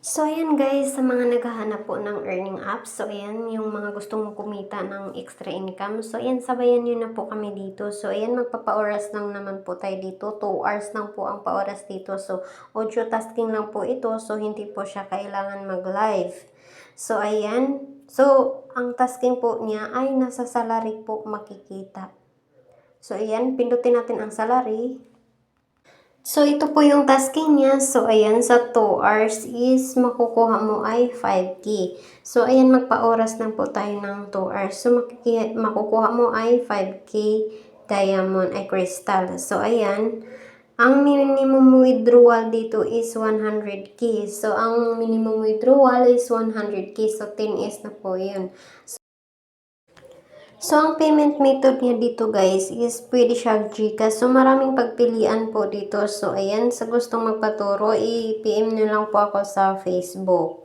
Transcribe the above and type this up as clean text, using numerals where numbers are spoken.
So, ayan guys, sa mga naghahanap po ng earning apps, so ayan, yung mga gustong kumita ng extra income. So, ayan, sabayan nyo na po kami dito. So, ayan, magpapa-oras lang naman po tayo dito. 2 hours lang po ang pa-oras dito. So, audio tasking lang po ito. So, hindi po siya kailangan mag-live. So, ayan. So, ang tasking po niya ay nasa salary po makikita. So, ayan, pindutin natin ang salary. So, ito po yung tasking niya. So, ayan, sa 2 hours is makukuha mo ay 5K. So, ayan, magpa-oras lang po tayo ng 2 hours. So, makukuha mo ay 5K diamond ay crystal. So, ayan, ang minimum withdrawal dito is 100K. So, ang minimum withdrawal is 100K. So, 10 is na po yun. So, ang payment method niya dito guys is pwede siya GCash. So, maraming pagpilian po dito. So, ayan, sa gustong magpaturo, i-PM nyo lang po ako sa Facebook.